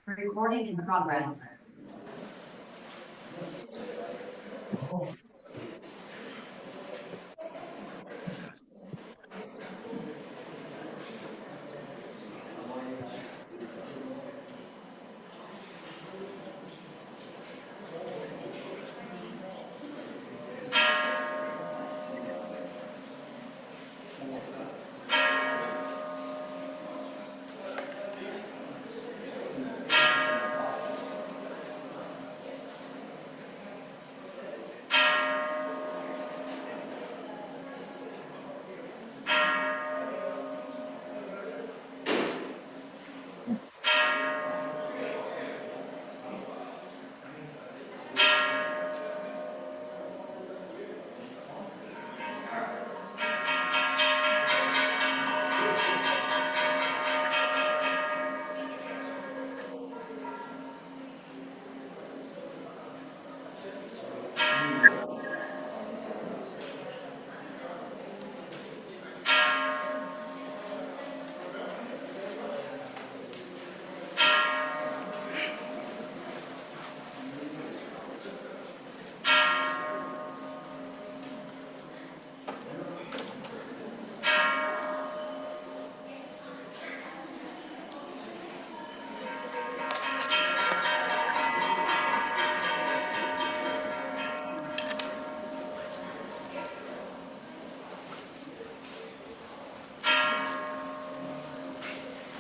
Recording in progress.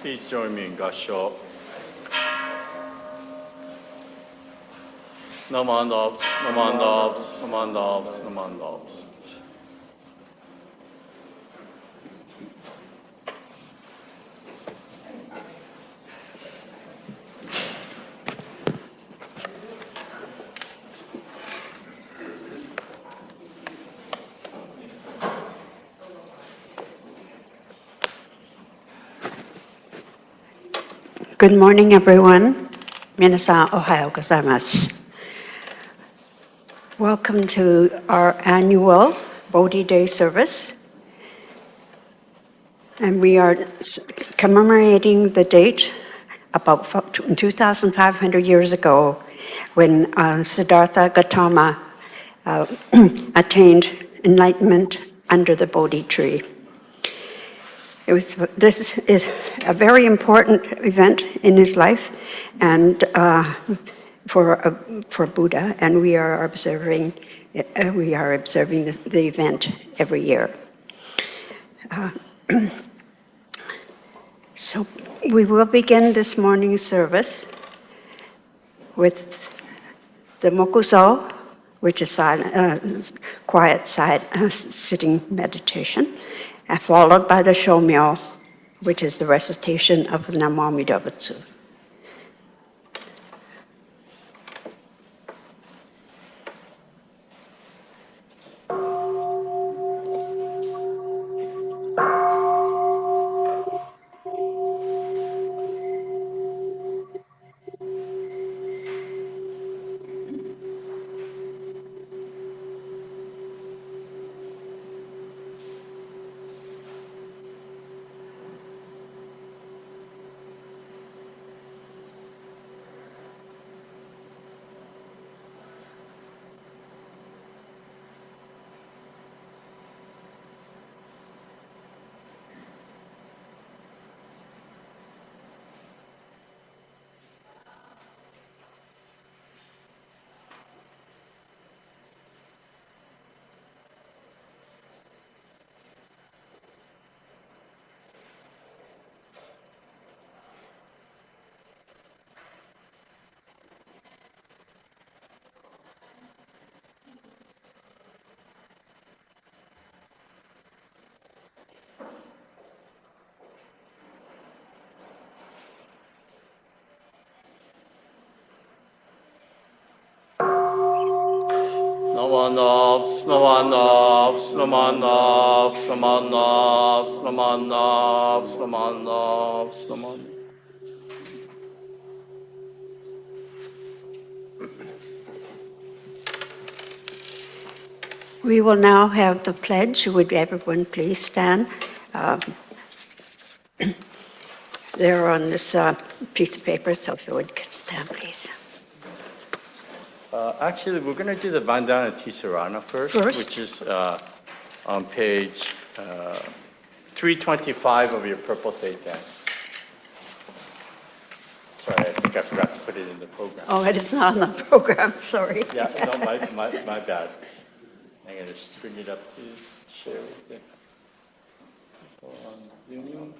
Please join me in Gasho. Namandabs, namandabs, namandabs, namandabs. Good morning, everyone. Minasan ohayo gozaimasu. Welcome to our annual Bodhi Day service. And we are commemorating the date about 2,500 years ago when Siddhartha Gautama attained enlightenment under the Bodhi tree. This is a very important event in his life and for Buddha, and we are observing the event every year. So we will begin this morning's service with the Mokuzo, which is quiet sitting meditation, and followed by the Shomyo, which is the recitation of the Namo Amida Butsu. Namandabs, namandabs, namandabs, namandabs, namandabs, namandabs, namandabs. We will now have the pledge. Would everyone please stand? They're on this piece of paper, so if you would stand, please. Actually, we're going to do the Vandana Tisarana first, which is on page 325 of your purple seitan. Sorry, I think I forgot to put it in the program. Oh, it is not on the program, sorry. Yeah, no, my bad. I'm going to just bring it up to share with the people on Zoom.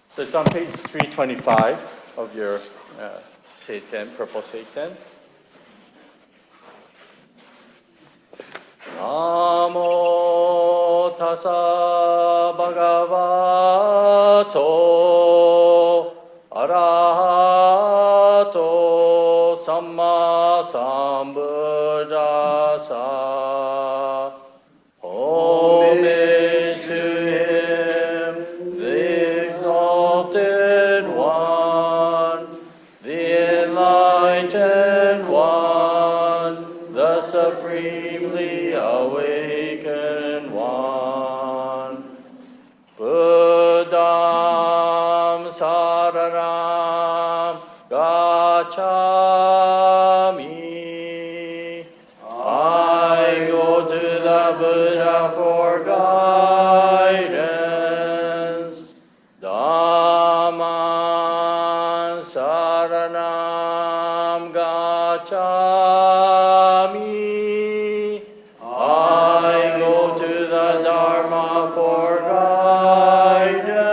So it's on page 325 of your seitan, purple seitan. Namo tassa bhagavato arahato samma sambuddhassa. Homage to him, the exalted one, the enlightened one, the supremely awakened one. Buddham saranam gacchami. I go to the Buddha for guidance. Dhamman saranam gacchami. I go to the Dharma for guidance.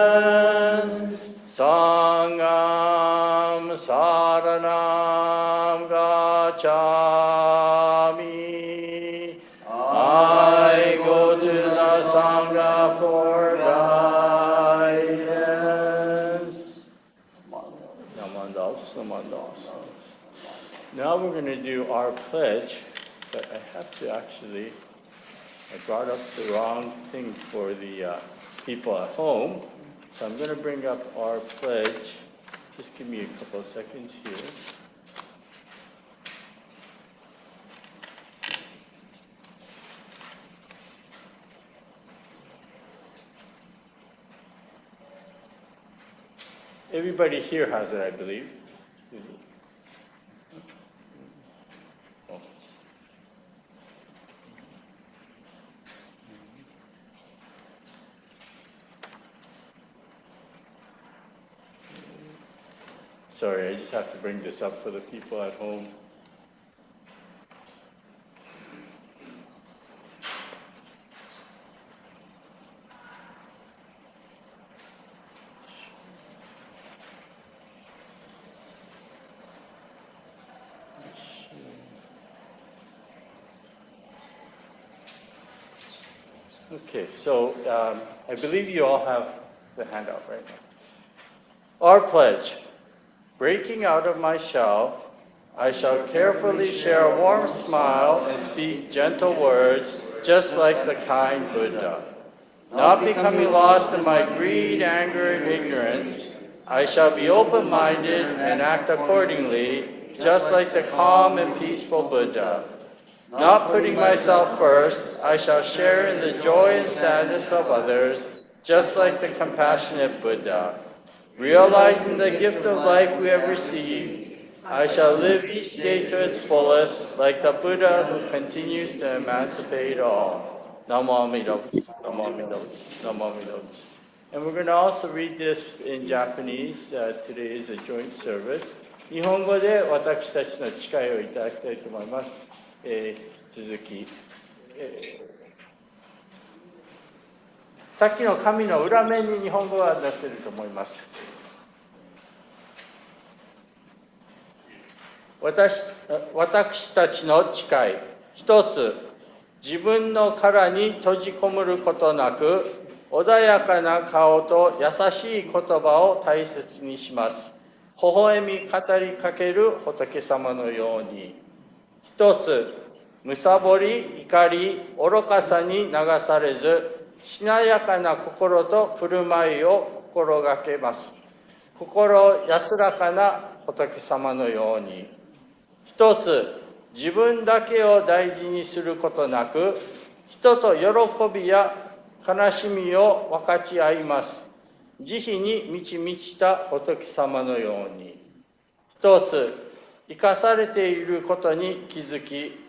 Sangham saranam gacchami. I go to the Sangha for guidance. Namandas, namandas. Now we're going to do our pledge, but I have to actually, I brought up the wrong thing for the people at home. So I'm going to bring up our pledge. Just give me a couple of seconds here. Everybody here has it, I believe. Oh. Sorry, I just have to bring this up for the people at home. Okay, so I believe you all have the handout right now. Our pledge. Breaking out of my shell, I shall carefully share a warm smile and speak gentle words, just like the kind Buddha. Not becoming lost in my greed, anger, and ignorance, I shall be open-minded and act accordingly, just like the calm and peaceful Buddha. Not putting myself first, I shall share in the joy and sadness of others, just like the compassionate Buddha. Realizing the gift of life we have received, I shall live each day to its fullest, like the Buddha who continues to emancipate all. Namo Amida Butsu, Namo Amida Butsu, Namo Amida Butsu. And we're going to also read this in Japanese. Today is a joint service. 日本語で私たちの誓いをいただきたいと思います。続き、さっきの紙の裏面に日本語がなっていると思います。私たちの誓い。一つ、自分の殻に閉じこもることなく、穏やかな顔と優しい言葉を大切にします。微笑み語りかける仏様のように。一つ、むさぼり、怒り、愚かさに流されず、しなやかな心と振る舞いを心がけます。心安らかな仏様のように。一つ、自分だけを大事にすることなく、人と喜びや悲しみを分かち合います。慈悲に満ち満ちた仏様のように、一つ生かされていることに気づき、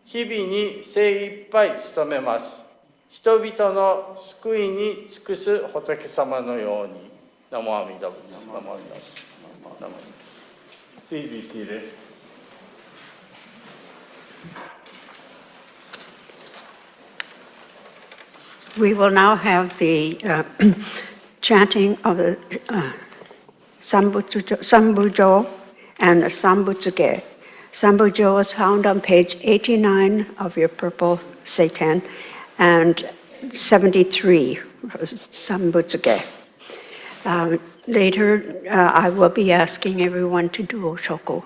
日々に精一杯努めます。人々の救いに尽くす仏様のように。ナモ阿弥陀仏。ナモ阿弥陀仏。ナモ阿弥陀仏。Please be seated. We will now have the chanting of the Sambujo and the Sambutsuge. Sambujo is found on page 89 of your purple seitan and 73 Sambutsuge. Later, I will be asking everyone to do Oshoku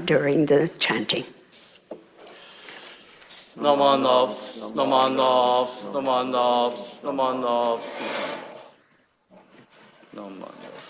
during the chanting. Naman Ops, Naman Ops, Naman Ops, Naman Ops, Naman Ops.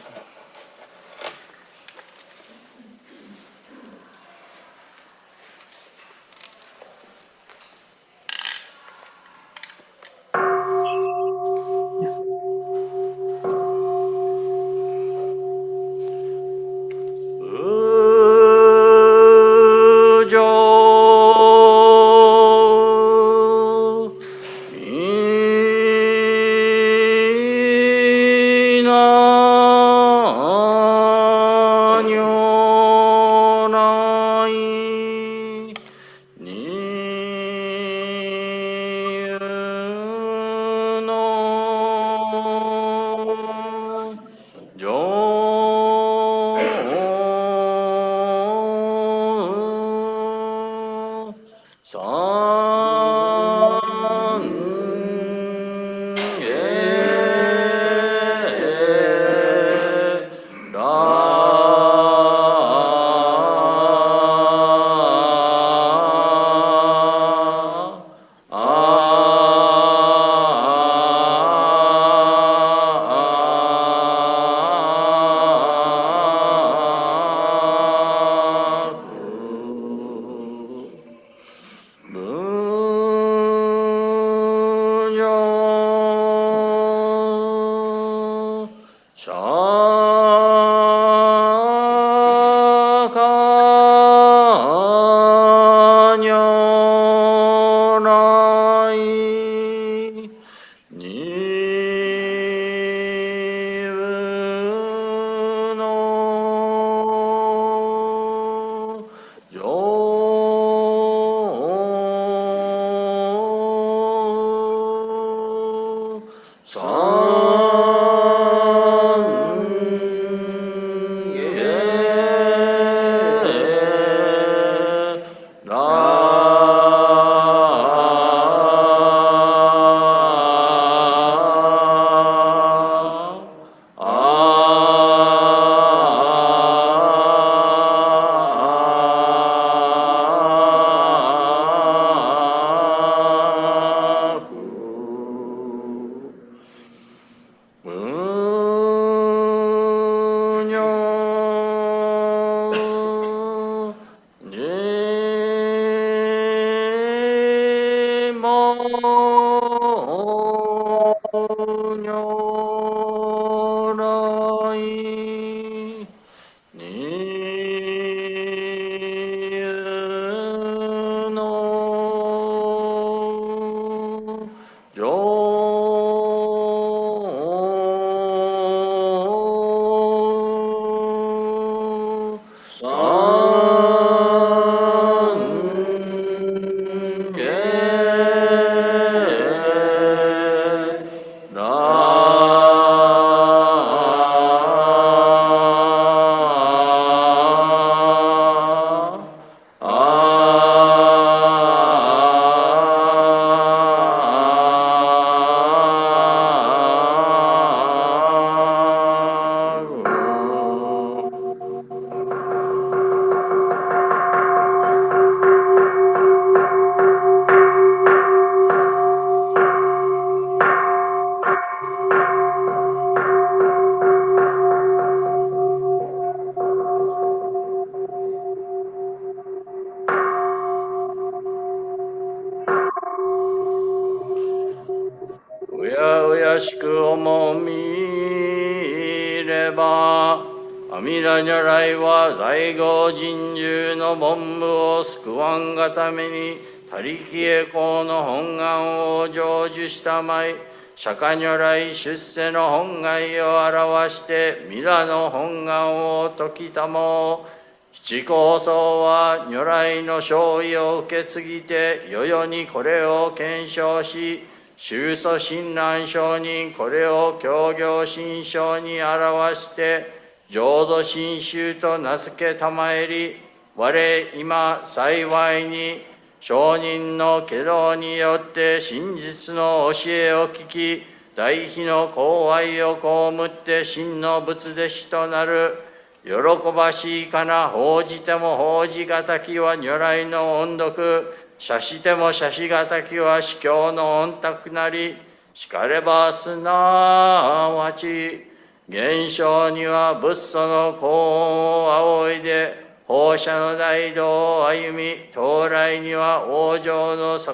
れば、阿弥陀如来は在後人獣の凡夫を救わんがために、他力へ行の本願を成就したまい、釈迦如来出世の本願を表して、弥陀の本願を説きたもう。七高僧は如来の勝意を受け継ぎて、世々にこれを検証し、宗祖親鸞上人これを教行心証に表して、浄土真宗と名付けたまえり、我今幸いに上人の化道によって真実の教えを聞き、大悲の厚愛を被って真の仏弟子となる。喜ばしいかな、報じても報じがたきは如来の音読、写しても写しがたきは司教の音卓なり、しかればすなわち、現象には仏祖の高音を仰いで、放射の大道を歩み、到来には往生の境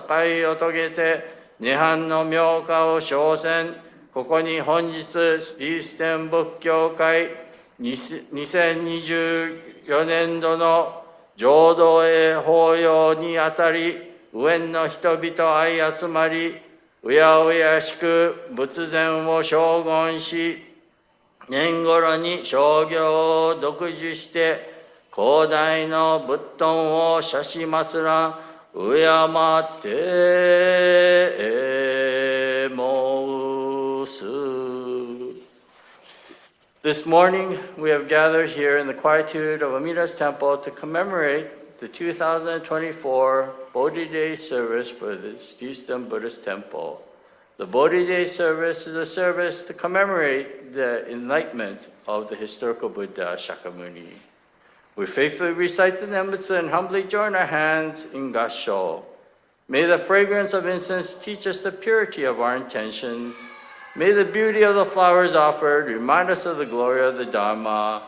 を遂げて、涅槃の妙化を昇仙。ここに本日、スティーステン仏教会2024年度の浄土へ法要にあたり、右縁の人々相集まり、うやうやしく仏前を称言し、年頃に商業を独自して、広大の仏頓を写し祭らん、敬って申す。This morning, we have gathered here in the quietude of Amida's temple to commemorate the 2024 Bodhi Day service for the Eastern Buddhist Temple. The Bodhi Day service is a service to commemorate the enlightenment of the historical Buddha Shakyamuni. We faithfully recite the Nembutsu and humbly join our hands in Gassho. May the fragrance of incense teach us the purity of our intentions. May the beauty of the flowers offered remind us of the glory of the Dharma.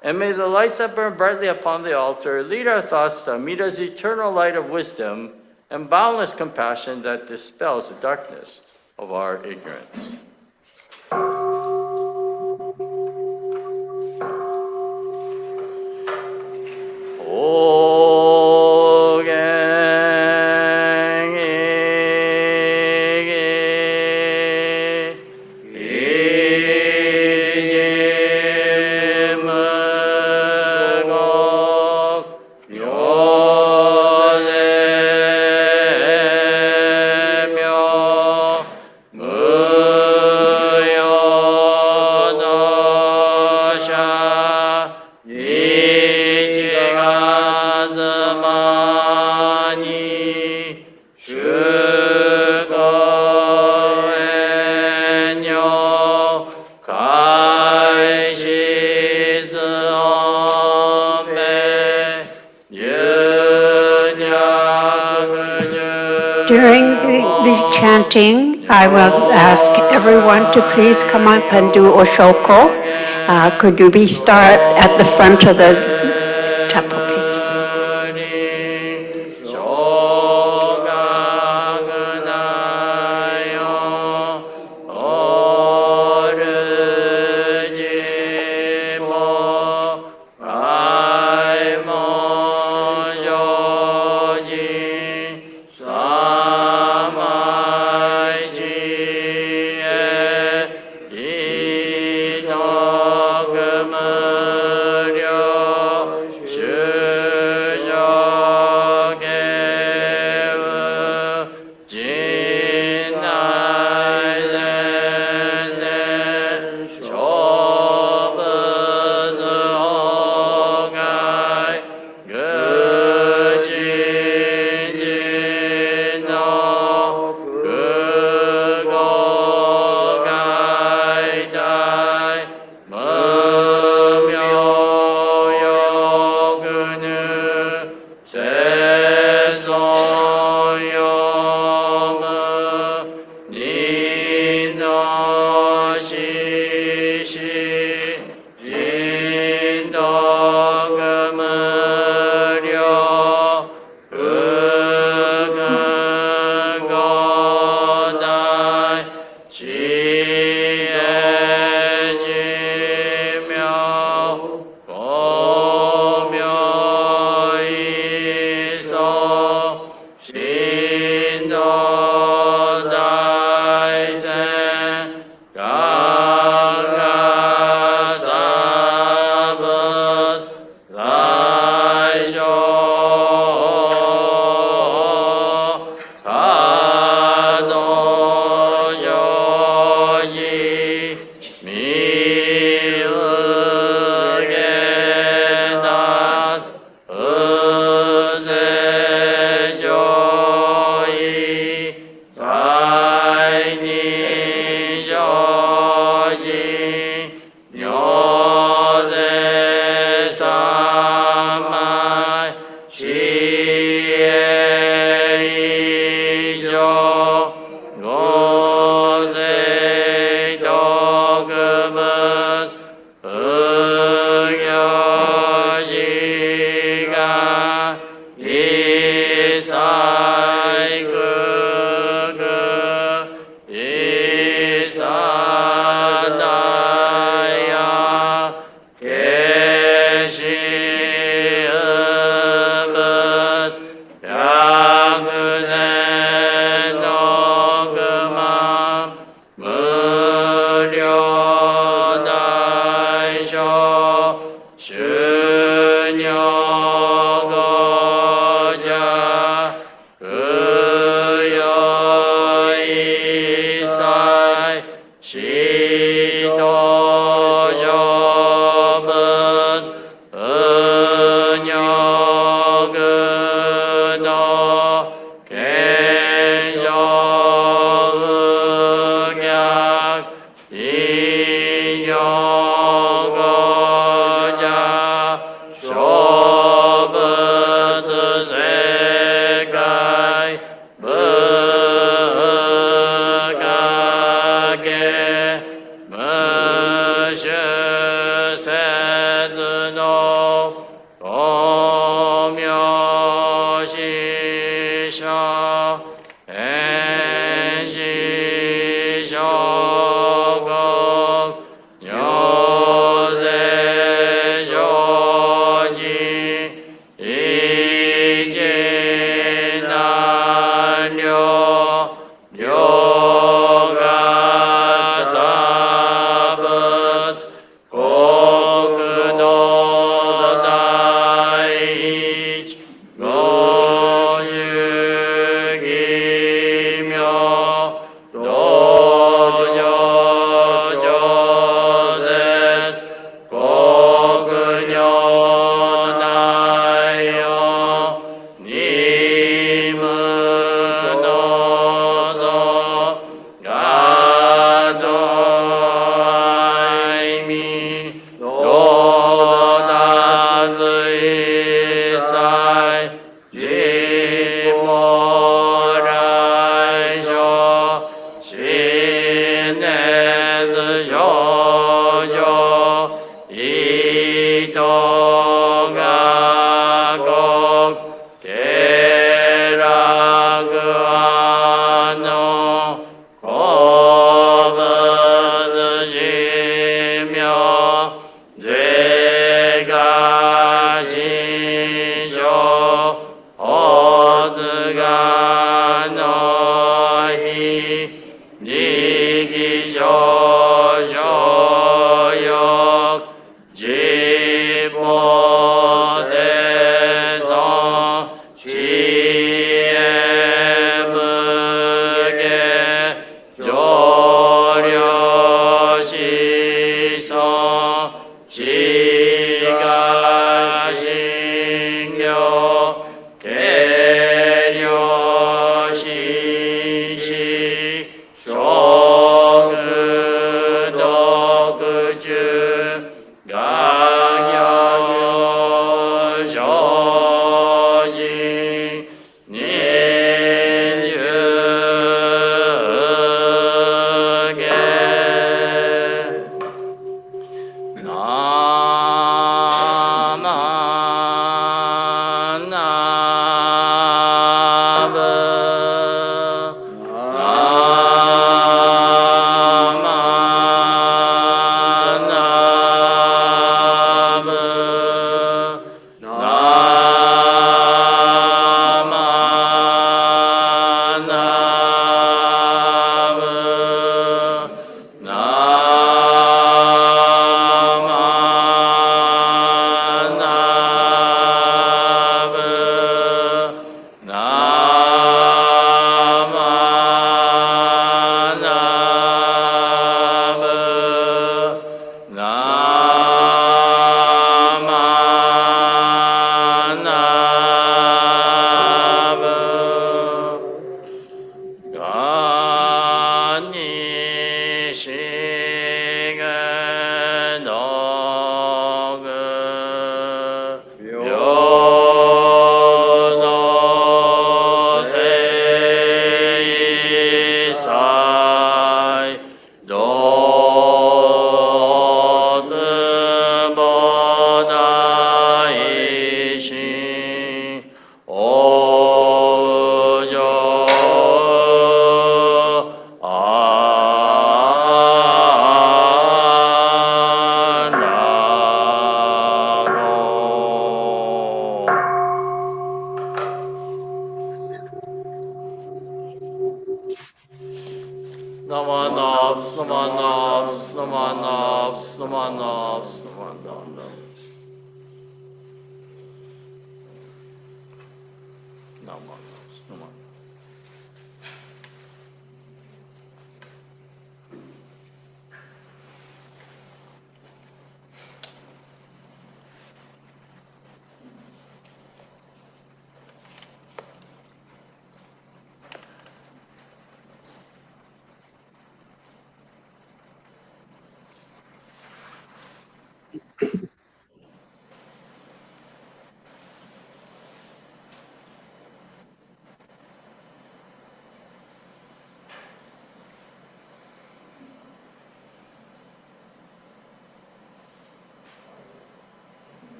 And may the lights that burn brightly upon the altar lead our thoughts to Amida's eternal light of wisdom and boundless compassion that dispels the darkness of our ignorance. I will ask everyone to please come up and do Oshoko. Could you be start at the front of the temple, please?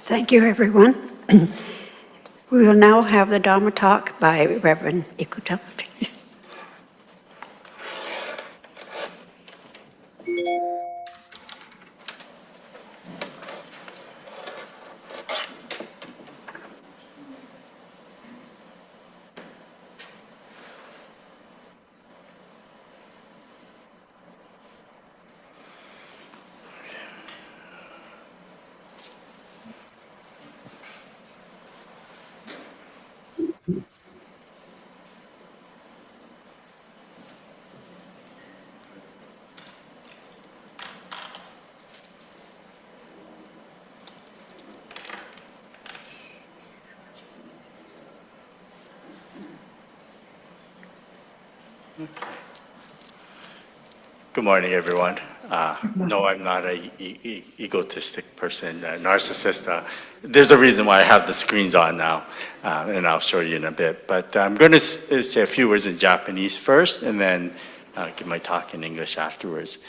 Thank you, everyone. We will now have the Dharma talk by Reverend Ikuta. Please. Good morning, everyone. No, I'm not an egotistic person, a narcissist. There's a reason why I have the screens on now, and I'll show you in a bit. But I'm going to say a few words in Japanese first, and then give my talk in English afterwards.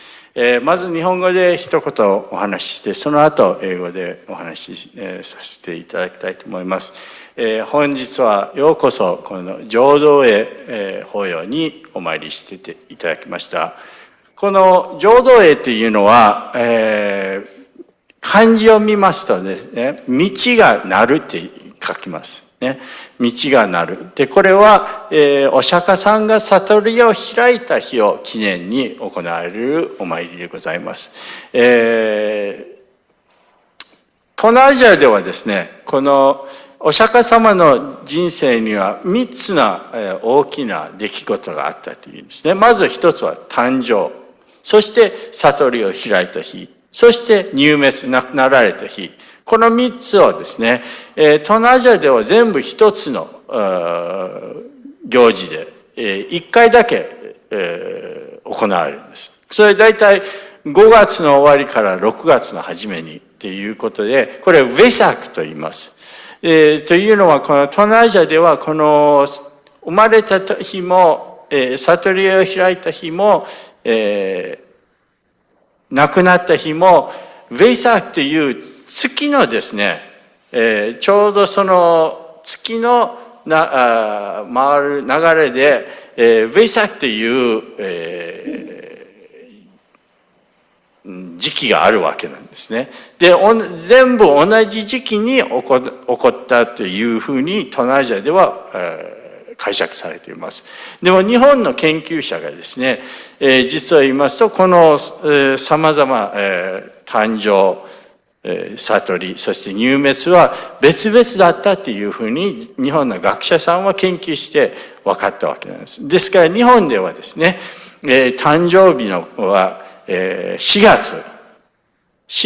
まず日本語で一言お話しして、その後英語でお話しさせていただきたいと思います。本日はようこそこの浄土へ法要にお参りしていただきました。この浄土へというのは、漢字を見ますとですね、道がなるって書きます。ね、道がなる。で、これは、お釈迦さんが悟りを開いた日を記念に行われるお参りでございます。東南アジアではですね、このお釈迦様の人生には3つの大きな出来事があったというんですね。まず一つは誕生。そして悟りを開いた日。そして入滅、亡くなられた日。この3つをですね、東南アジアでは全部一つの行事で、1回だけ行われるんです。それ大体5月の終わりから6月の初めにっていうことで、これウェサクと言います。というのは、この東南アジアでは、この生まれた日も、悟りを開いた日も、亡くなった日も、ウェイサークという月のですね、ちょうどその月の回る流れで、ウェイサークという、時期があるわけなんですね。で、全部同じ時期に起こったというふうに東南アジアでは、解釈されています。でも日本の研究者がですね、実は言いますと、この様々、誕生、悟り、そして入滅は別々だったというふうに日本の学者さんは研究して分かったわけなんです。ですから日本ではですね、誕生日のは4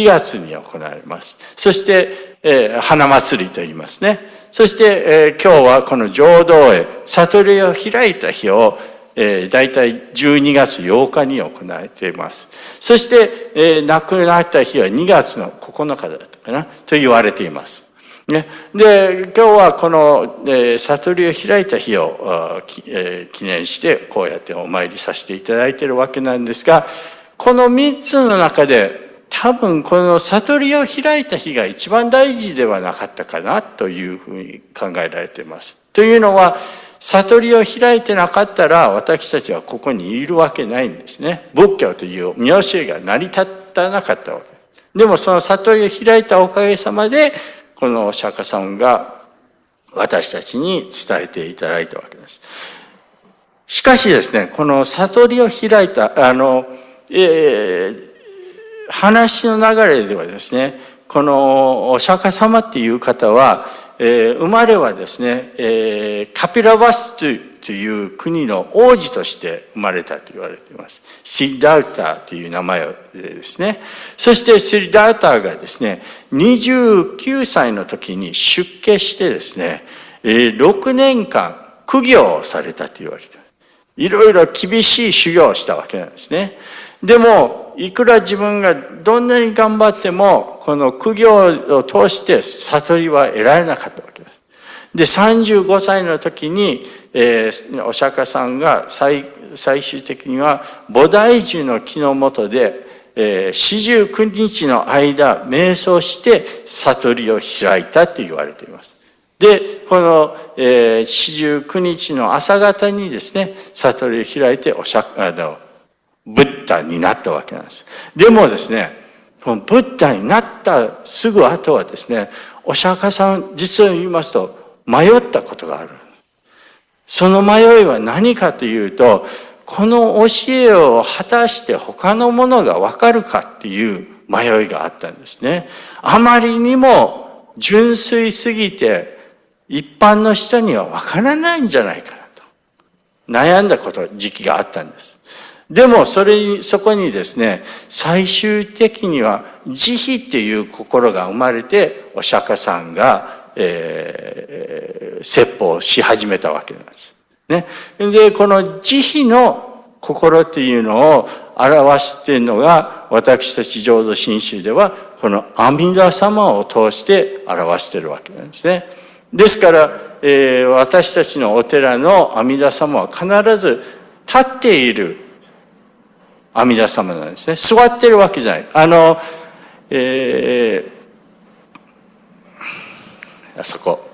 月に行われます。そして、花祭りと言いますね。そして、今日はこの浄土へ悟りを開いた日を、だいたい12月8日に行われています。そして、亡くなった日は2月の9日だったかなと言われています。ね、で、今日はこの、悟りを開いた日を、記念してこうやってお参りさせていただいているわけなんですが、この3つの中で多分この悟りを開いた日が一番大事ではなかったかなというふうに考えられています。というのは、悟りを開いてなかったら私たちはここにいるわけないんですね。仏教という教えが成り立たなかったわけ。でもその悟りを開いたおかげさまで、このお釈迦さんが私たちに伝えていただいたわけです。しかしですね、この悟りを開いた、話の流れではですね、このお釈迦様っていう方は、生まれはですね、カピラバストゥという国の王子として生まれたと言われています。シッダータという名前でですね。そしてシッダータがですね、29歳の時に出家してですね、6年間苦行をされたと言われています。いろいろ厳しい修行をしたわけなんですね。でも、いくら自分がどんなに頑張っても、この苦行を通して悟りは得られなかったわけです。で、35歳の時に、お釈迦さんが最終的には菩提樹の木の下で、49日の間、瞑想して悟りを開いたと言われています。で、この、49日の朝方にですね、悟りを開いてブッダになったわけなんです。でもですね、このブッダになったすぐ後はですね、お釈迦さん、実を言いますと、迷ったことがある。その迷いは何かというと、この教えを果たして他のものがわかるかっていう迷いがあったんですね。あまりにも純粋すぎて、一般の人にはわからないんじゃないかなと。悩んだ時期があったんです。でもそこにですね、最終的には慈悲っていう心が生まれて、お釈迦さんが、説法をし始めたわけなんです。ね。で、この慈悲の心っていうのを表しているのが、私たち浄土真宗では、この阿弥陀様を通して表しているわけなんですね。ですから、私たちのお寺の阿弥陀様は必ず立っている阿弥陀様なんですね。座ってるわけじゃない。あそこ。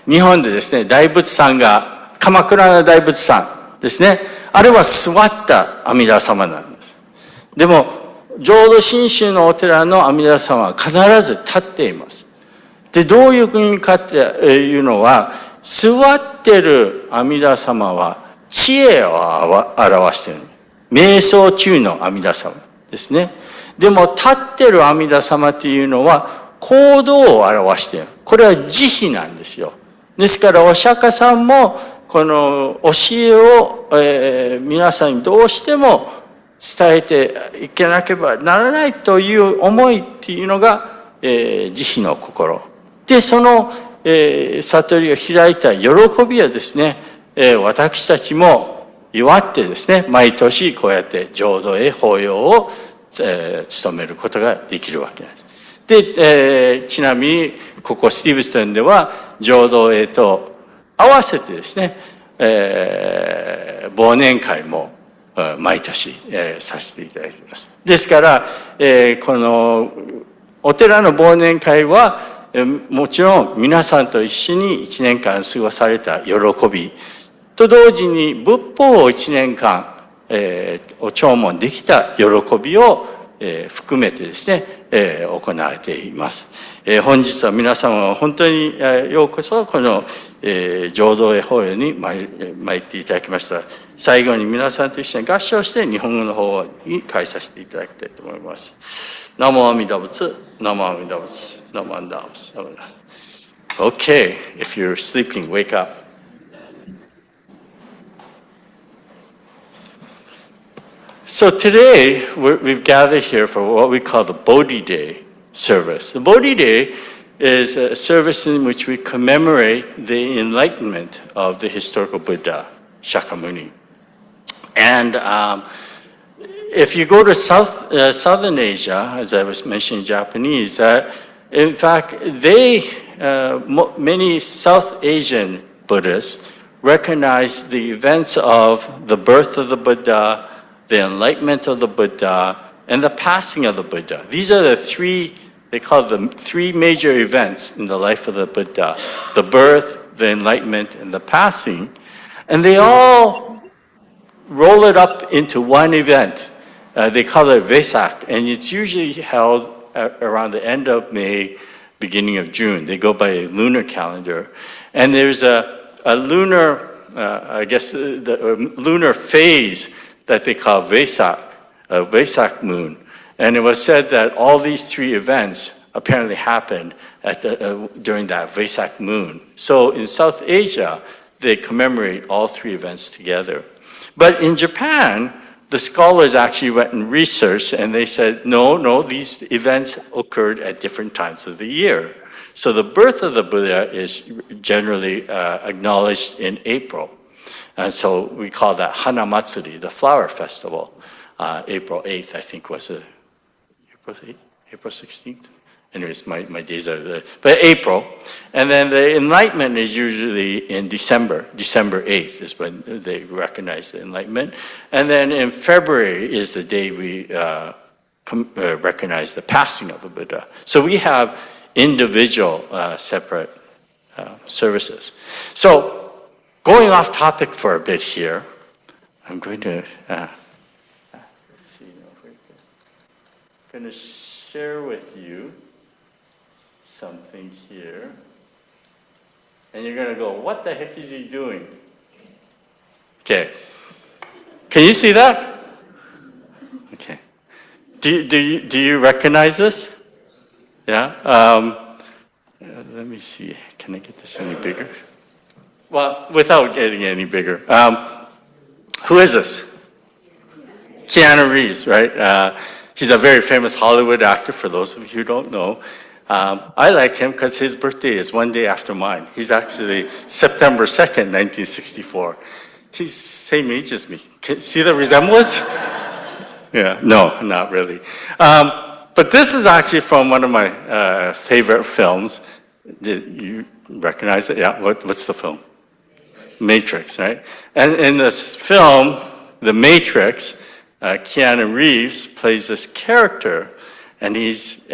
日本でですね、大仏さんが、鎌倉の大仏さんですね。あれは座った阿弥陀様なんです。でも、浄土真宗のお寺の阿弥陀様は必ず立っています。で、どういう意味かっていうのは、座ってる阿弥陀様は知恵を表している。瞑想中の阿弥陀様ですね。でも、立ってる阿弥陀様っていうのは行動を表している。これは慈悲なんですよ。ですから、お釈迦さんも、この教えを、皆さんにどうしても伝えていけなければならないという思いっていうのが、慈悲の心。で、その、悟りを開いた喜びはですね、私たちも祝ってですね、毎年こうやって浄土へ法要を、務めることができるわけなんです。で、ちなみに、ここスティーブストンでは、浄土へと合わせてですね、忘年会も毎年、させていただきます。ですから、このお寺の忘年会は、もちろん皆さんと一緒に1年間過ごされた喜びと同時に仏法を1年間、お弔問できた喜びを、含めてですね、行われています。本日は皆様は本当にようこそこの、浄土へ法要に参っていただきました。最後に皆さんと一緒に合唱して日本語の方に返させていただきたいと思います。ナモ阿弥陀仏、ナモ阿弥陀仏、ナモ阿弥陀仏、ナモ阿弥陀仏。Okay, if you're sleeping, wake up. So today, we've gathered here for what we call the Bodhi Day service. The Bodhi Day is a service in which we commemorate the enlightenment of the historical Buddha, Shakyamuni. And if you go to Southern Asia, as I was mentioning Japanese, in fact, many South Asian Buddhists recognize the events of the birth of the Buddha, the enlightenment of the Buddha, and the passing of the Buddha. These are the three, they call them three major events in the life of the Buddha: the birth, the enlightenment, and the passing. And they all roll it up into one event. They call it Vesak, and it's usually held around the end of May, beginning of June. They go by a lunar calendar. And there's a lunar, the lunar phase that they call Vesak, a Vesak moon. And it was said that all these three events apparently happened during that Vesak moon. So in South Asia, they commemorate all three events together. But in Japan, the scholars actually went and researched, and they said, no, these events occurred at different times of the year. So the birth of the Buddha is generally acknowledged in April. And so we call that Hana Matsuri, the flower festival. April 8th, I think, was April 16th? Anyways, my days are there. But April. And then the Enlightenment is usually in December. December 8th is when they recognize the Enlightenment. And then in February is the day we recognize the passing of the Buddha. So we have individual separate services. So going off topic for a bit here, I'm going to share with you something here. And you're going to go, what the heck is he doing? Okay. Can you see that? Okay. Do you recognize this? Yeah? Let me see. Can I get this any bigger? Well, without getting any bigger. Who is this? Keanu Reeves, right? He's a very famous Hollywood actor, for those of you who don't know. I like him because his birthday is one day after mine. He's actually September 2nd, 1964. He's the same age as me. See the resemblance? Yeah, no, not really. But this is actually from one of my favorite films. Did you recognize it? Yeah, what's the film? Matrix, right? And in this film, The Matrix, Keanu Reeves plays this character, and he's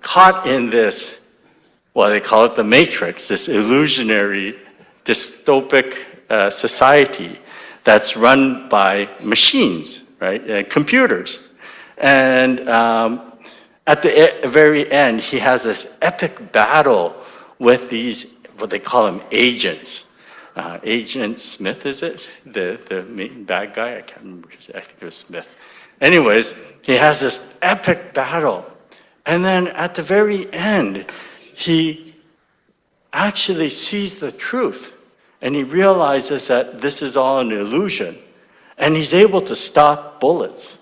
caught in this, well, they call it the Matrix, this illusionary, dystopic society that's run by machines, right? Computers. And at the very end, he has this epic battle with these, what they call them, agents. Agent Smith, is it? The main bad guy? I can't remember. I think it was Smith. Anyways, he has this epic battle. And then at the very end, he actually sees the truth. And he realizes that this is all an illusion. And he's able to stop bullets,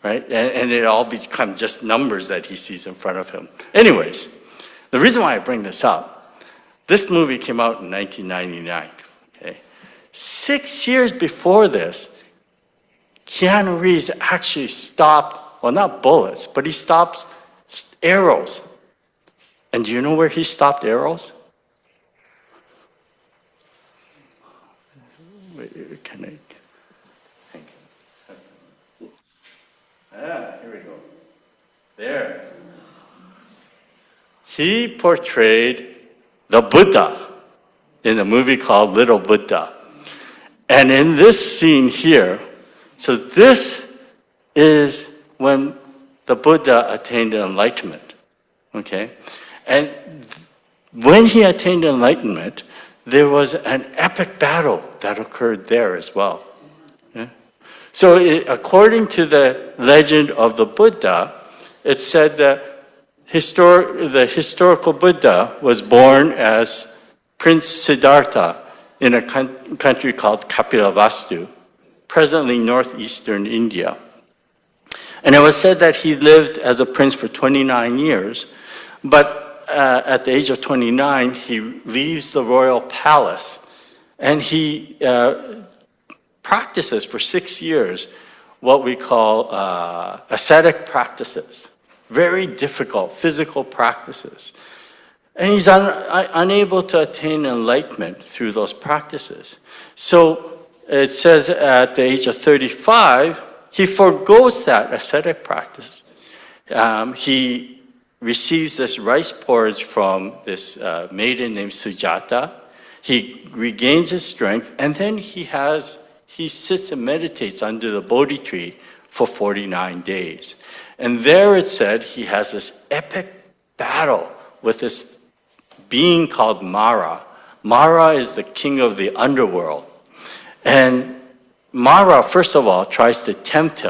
right? And it all becomes just numbers that he sees in front of him. Anyways, the reason why I bring this up, this movie came out in 1999. Okay? 6 years before this, Keanu Reeves actually stopped, well, not bullets, but he stopped arrows. And do you know where he stopped arrows? Can I? Here we go. There. He portrayed the Buddha in a movie called Little Buddha. And in this scene here, so this is when the Buddha attained enlightenment. Okay? And when he attained enlightenment, there was an epic battle that occurred there as well. Yeah? So according to the legend of the Buddha, it said that the historical Buddha was born as Prince Siddhartha in a country called Kapilavastu, presently northeastern India. And it was said that he lived as a prince for 29 years, but at the age of 29, he leaves the royal palace, and he practices for 6 years what we call ascetic practices, very difficult physical practices. And he's unable to attain enlightenment through those practices. So it says at the age of 35, he forgoes that ascetic practice. He receives this rice porridge from this maiden named Sujata. He regains his strength, and then he sits and meditates under the Bodhi tree for 49 days. And there it said he has this epic battle with this being called Mara. Mara is the king of the underworld. And Mara, first of all, tries to tempt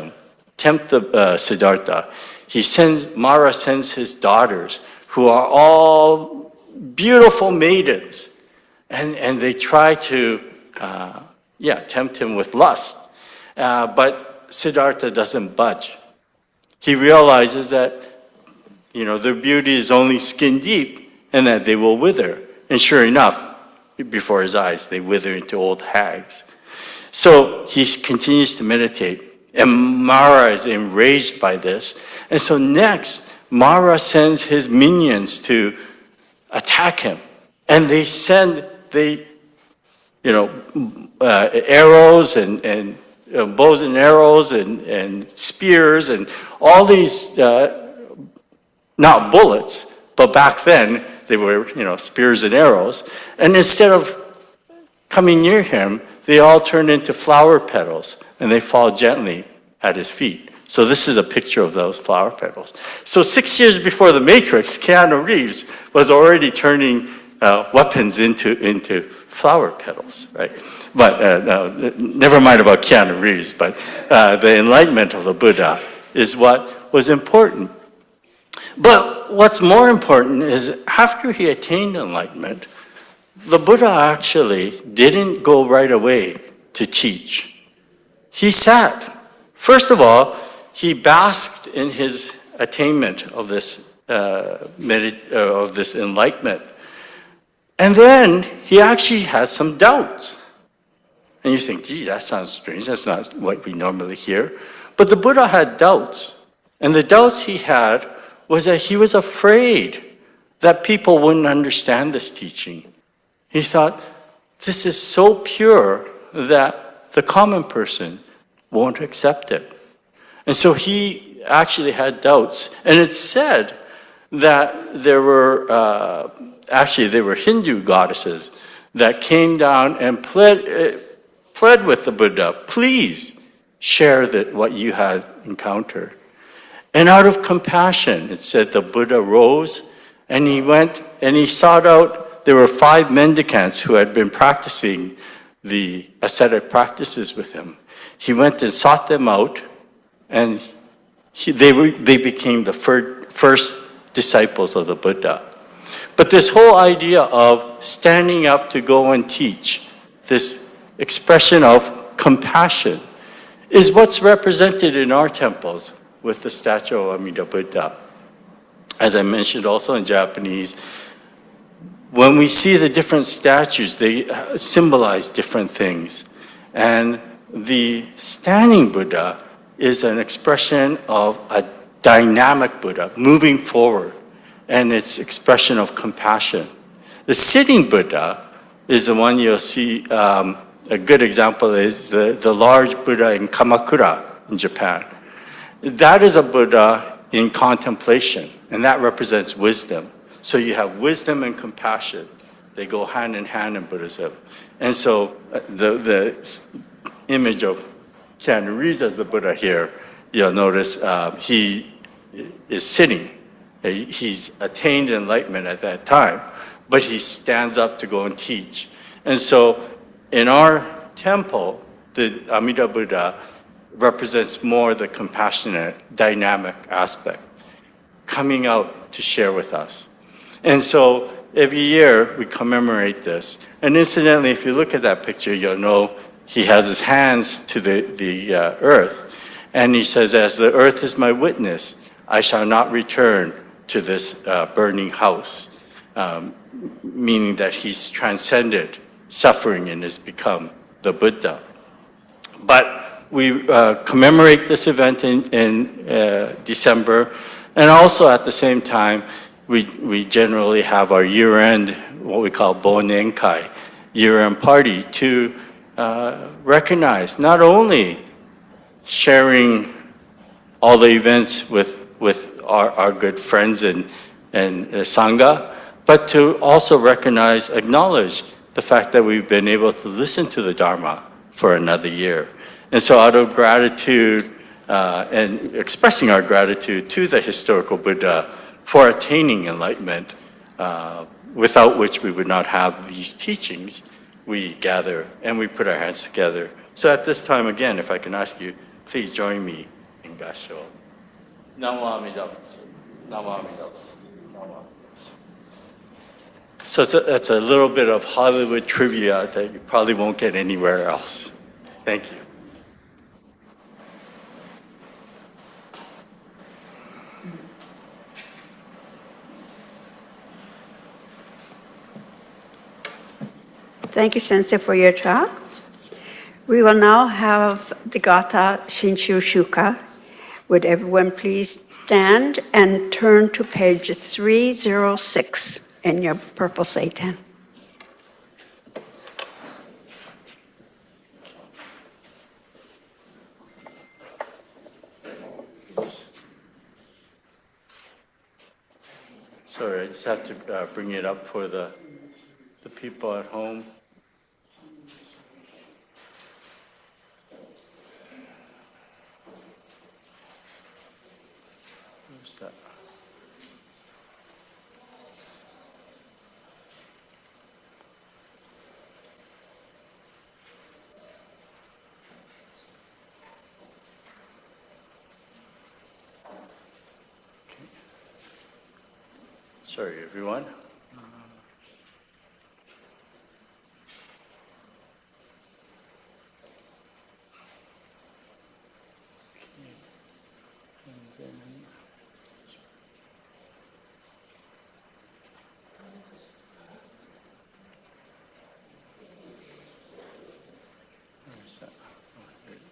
the Siddhartha. Mara sends his daughters, who are all beautiful maidens, and they try to, tempt him with lust. But Siddhartha doesn't budge. He realizes that, their beauty is only skin deep, and that they will wither. And sure enough, before his eyes, they wither into old hags. So he continues to meditate. And Mara is enraged by this. And so next, Mara sends his minions to attack him. And they send, arrows and bows and arrows and spears and all these, not bullets, but back then they were, spears and arrows. And instead of coming near him, they all turn into flower petals and they fall gently at his feet. So this is a picture of those flower petals. So 6 years before The Matrix, Keanu Reeves was already turning weapons into flower petals, right? But never mind about Keanu Reeves, but the enlightenment of the Buddha is what was important. But what's more important is after he attained enlightenment, the Buddha actually didn't go right away to teach. He sat. First of all, he basked in his attainment of this enlightenment. And then he actually had some doubts. And you think, gee, that sounds strange. That's not what we normally hear. But the Buddha had doubts. And the doubts he had was that he was afraid that people wouldn't understand this teaching. He thought, this is so pure that the common person won't accept it. And so he actually had doubts. And it's said that there were Hindu goddesses that came down and pled with the Buddha, please share what you had encountered. And out of compassion, it said the Buddha rose and he went and he sought out, there were 5 mendicants who had been practicing the ascetic practices with him. He went and sought them out, and they became the first disciples of the Buddha. But this whole idea of standing up to go and teach, this expression of compassion, is what's represented in our temples with the statue of Amida Buddha. As I mentioned also in Japanese, when we see the different statues, they symbolize different things. And the standing Buddha is an expression of a dynamic Buddha moving forward, and it's expression of compassion. The sitting Buddha is the one you'll see. A good example is the large Buddha in Kamakura in Japan. That is a Buddha in contemplation, and that represents wisdom. So you have wisdom and compassion. They go hand in hand in Buddhism. And so the image of Keanu Reeves as the Buddha here, you'll notice he is sitting. He's attained enlightenment at that time, but he stands up to go and teach. And so in our temple, the Amida Buddha represents more the compassionate, dynamic aspect, coming out to share with us. And so every year we commemorate this. And incidentally, if you look at that picture, you'll know he has his hands to the earth. And he says, as the earth is my witness, I shall not return to this burning house, meaning that he's transcended suffering and has become the Buddha. But we commemorate this event in December, and also at the same time, we generally have our year-end, what we call Bonenkai, year-end party to recognize not only sharing all the events with our good friends and Sangha, but to also recognize, acknowledge the fact that we've been able to listen to the Dharma for another year. And so out of gratitude and expressing our gratitude to the historical Buddha for attaining enlightenment, without which we would not have these teachings, we gather and we put our hands together. So at this time, again, if I can ask you, please join me in Gasho. Namo Amida Butsu. Namo Amida Butsu. Namo Amida Butsu. So that's a little bit of Hollywood trivia that you probably won't get anywhere else. Thank you. Thank you, Sensei, for your talk. We will now have the Gatha Shinshu Shuka. Would everyone please stand and turn to page 306 in your purple seitan. Sorry, I just have to bring it up for the people at home. Where's that? Sorry, everyone. Where's that? Oh, here it is.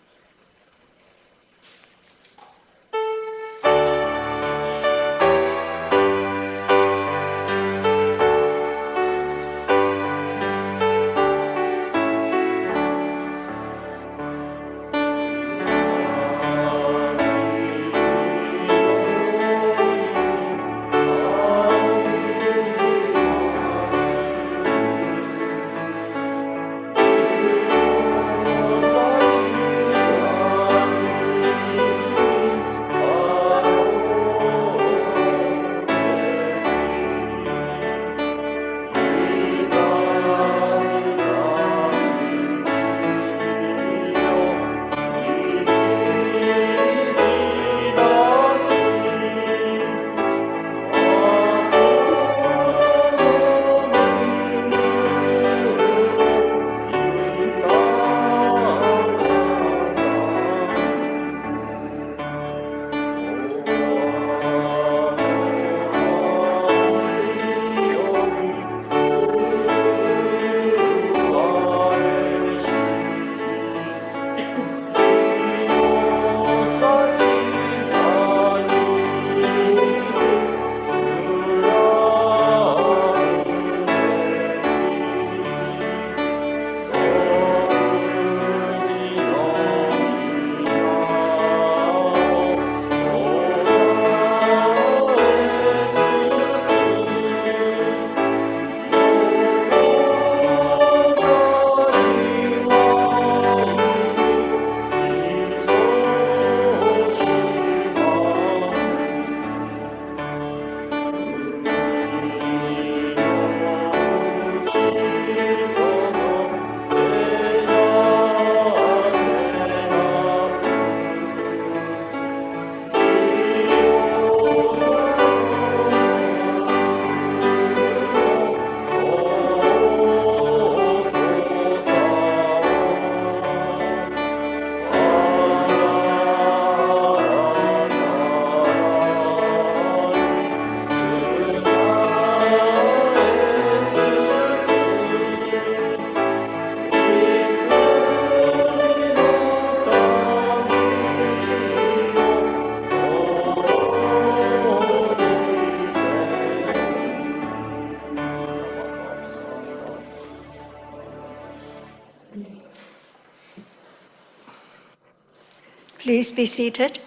Please be seated.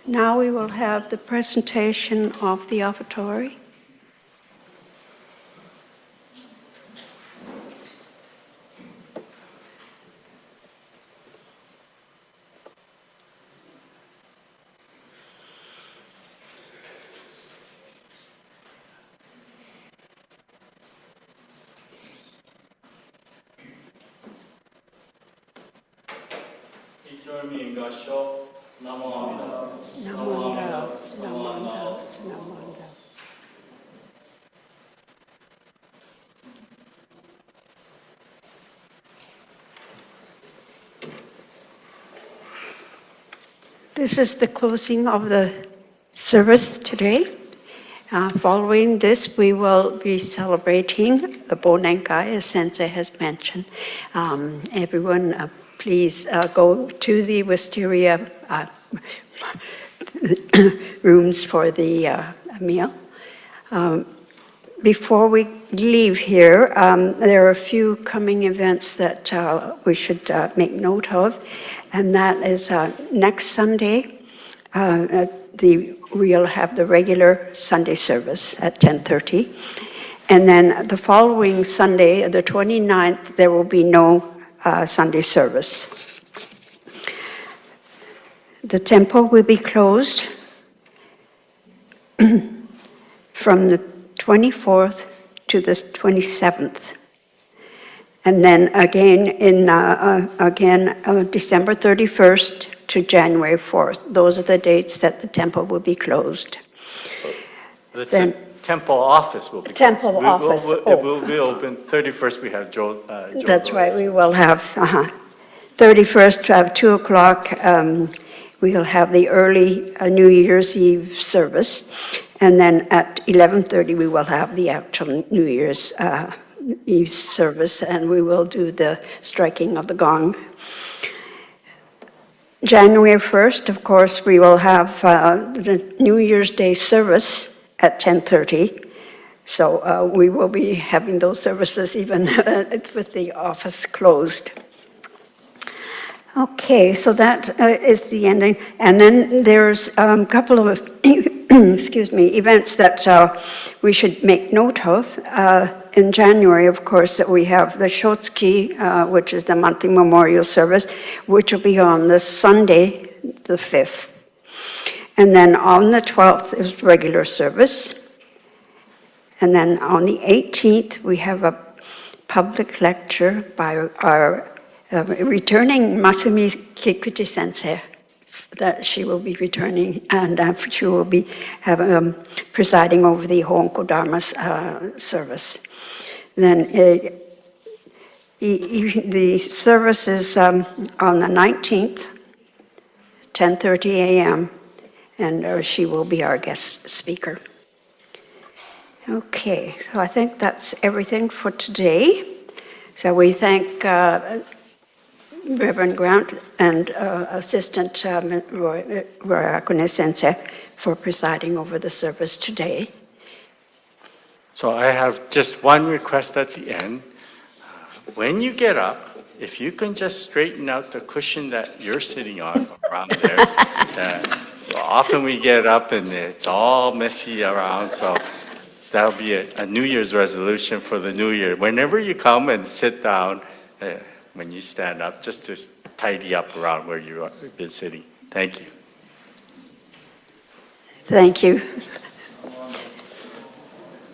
Now we will have the presentation of the offertory. Join me in Gasho. Namo Amida. Namo Amida. Namo Amida. Namo Amida. This is the closing of the service today. Following this, we will be celebrating the Bonenkai, as Sensei has mentioned. Everyone, please go to the wisteria rooms for the meal. Before we leave here, there are a few coming events that we should make note of. and that is next Sunday. We'll have the regular Sunday service at 10:30. And then the following Sunday, the 29th, there will be no Sunday service. The temple will be closed from the 24th to the 27th. And then again December 31st to January 4th. Those are the dates that the temple will be closed. The temple office will be temple closed. office. It will be open. 31st, we have Joe. That's right. We will have 31st to have 2 o'clock. We will have the early New Year's Eve service, and then at 11:30 we will have the actual New Year's Eve service, and we will do the striking of the gong. January 1st, of course, we will have the New Year's Day service at 10:30. So we will be having those services even with the office closed. Okay, so that is the ending. And then there's a couple of events that we should make note of. In January, of course, that we have the Shotsuki, which is the monthly memorial service, which will be on the Sunday, the 5th. And then on the 12th is regular service. And then on the 18th, we have a public lecture by our returning Masumi Kikuchi sensei, that she will be returning, and she will be presiding over the Honko Dharma service. Then the service is on the 19th, 10:30 a.m., and she will be our guest speaker. Okay, so I think that's everything for today. So we thank Reverend Grant and Assistant Roy Akune Sensei for presiding over the service today. So I have just one request at the end. When you get up, if you can just straighten out the cushion that you're sitting on around there. Often we get up and it's all messy around, so that'll be a New Year's resolution for the new year. Whenever you come and sit down, when you stand up, just to tidy up around where you've been sitting. Thank you. Thank you.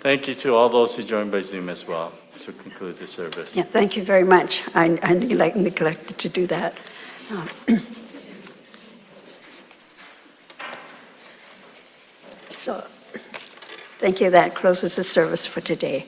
Thank you to all those who joined by Zoom as well. This will conclude the service. Yeah, thank you very much. I neglected to do that. So, thank you. That closes the service for today.